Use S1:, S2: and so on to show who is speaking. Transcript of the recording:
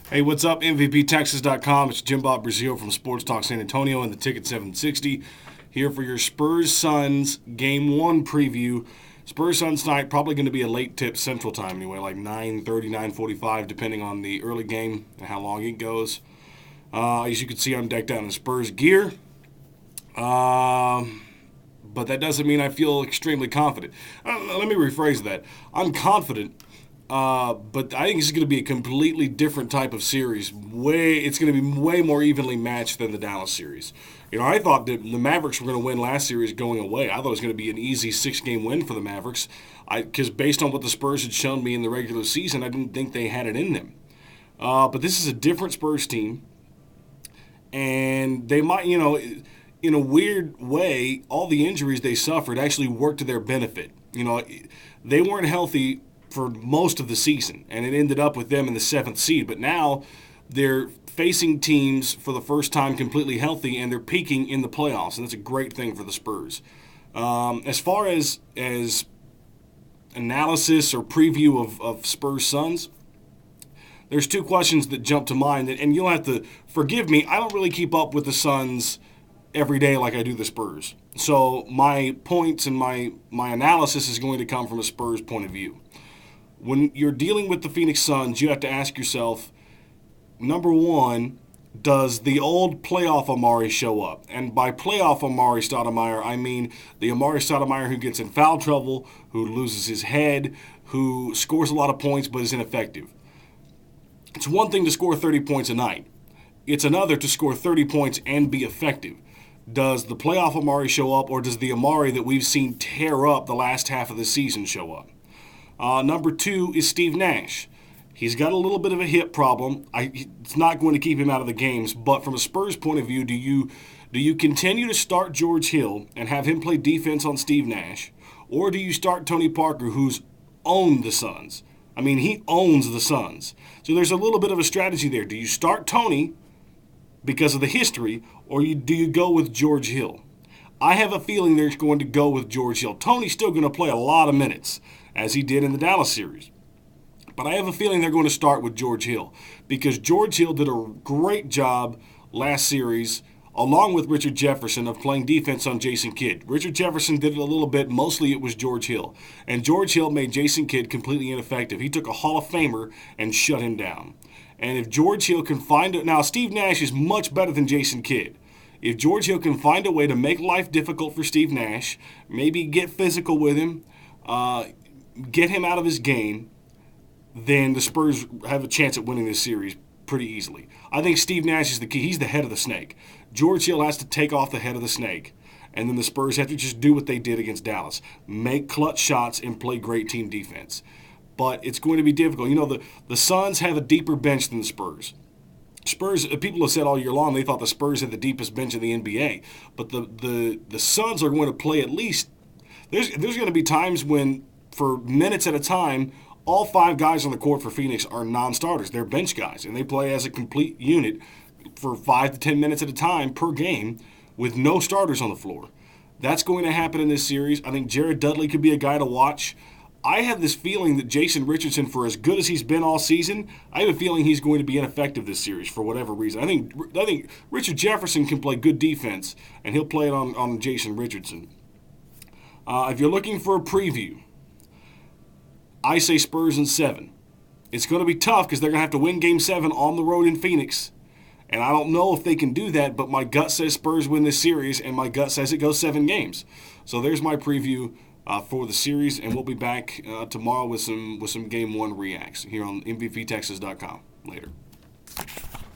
S1: Hey, what's up? MVPTexas.com. It's Jim Bob Breazeale from Sports Talk San Antonio and the Ticket 760 here for your Spurs-Suns Game 1 preview. Spurs-Suns night, probably going to be a late tip Central Time anyway, like 9:30, 9:45, depending on the early game and how long it goes. As you can see, I'm decked out in Spurs gear. But that doesn't mean I feel extremely confident. Let me rephrase that. I'm confident. But I think this is going to be a completely different type of series. It's going to be way more evenly matched than the Dallas series. I thought that the Mavericks were going to win last series going away. I thought it was going to be an easy 6-game win for the Mavericks. Because based on what the Spurs had shown me in the regular season, I didn't think they had it in them. But this is a different Spurs team. And they might, in a weird way, all the injuries they suffered actually worked to their benefit. They weren't healthy for most of the season, and it ended up with them in the 7th seed. But now they're facing teams for the first time completely healthy, and they're peaking in the playoffs, and that's a great thing for the Spurs. As far as analysis or preview of Spurs-Suns, there's two questions that jump to mind, and you'll have to forgive me. I don't really keep up with the Suns every day like I do the Spurs. So my points and my analysis is going to come from a Spurs point of view. When you're dealing with the Phoenix Suns, you have to ask yourself, number one, does the old playoff Amari show up? And by playoff Amari Stoudemire, I mean the Amari Stoudemire who gets in foul trouble, who loses his head, who scores a lot of points but is ineffective. It's one thing to score 30 points a night. It's another to score 30 points and be effective. Does the playoff Amari show up, or does the Amari that we've seen tear up the last half of the season show up? Number two is Steve Nash. He's got a little bit of a hip problem. It's not going to keep him out of the games, but from a Spurs point of view, do you continue to start George Hill and have him play defense on Steve Nash, or do you start Tony Parker, who's owned the Suns? I mean, he owns the Suns. So there's a little bit of a strategy there. Do you start Tony because of the history, or do you go with George Hill? I have a feeling they're going to go with George Hill. Tony's still going to play a lot of minutes, as he did in the Dallas series. But I have a feeling they're going to start with George Hill, because George Hill did a great job last series, along with Richard Jefferson, of playing defense on Jason Kidd. Richard Jefferson did it a little bit. Mostly it was George Hill. And George Hill made Jason Kidd completely ineffective. He took a Hall of Famer and shut him down. And if George Hill can find it... Now, Steve Nash is much better than Jason Kidd. If George Hill can find a way to make life difficult for Steve Nash, maybe get physical with him, get him out of his game, then the Spurs have a chance at winning this series pretty easily. I think Steve Nash is the key. He's the head of the snake. George Hill has to take off the head of the snake, and then the Spurs have to just do what they did against Dallas. Make clutch shots and play great team defense. But it's going to be difficult. The Suns have a deeper bench than the Spurs. People have said all year long they thought the Spurs had the deepest bench in the NBA. But the Suns are going to play at least... There's going to be times when, for minutes at a time, all 5 guys on the court for Phoenix are non-starters. They're bench guys, and they play as a complete unit for 5 to 10 minutes at a time per game with no starters on the floor. That's going to happen in this series. I think Jared Dudley could be a guy to watch. I have this feeling that Jason Richardson, for as good as he's been all season, I have a feeling he's going to be ineffective this series for whatever reason. I think Richard Jefferson can play good defense, and he'll play it on Jason Richardson. If you're looking for a preview, I say Spurs in 7. It's going to be tough because they're going to have to win Game 7 on the road in Phoenix. And I don't know if they can do that, but my gut says Spurs win this series, and my gut says it goes 7 games. So there's my preview for the series, and we'll be back tomorrow with some Game 1 reacts here on MVPTexas.com. Later.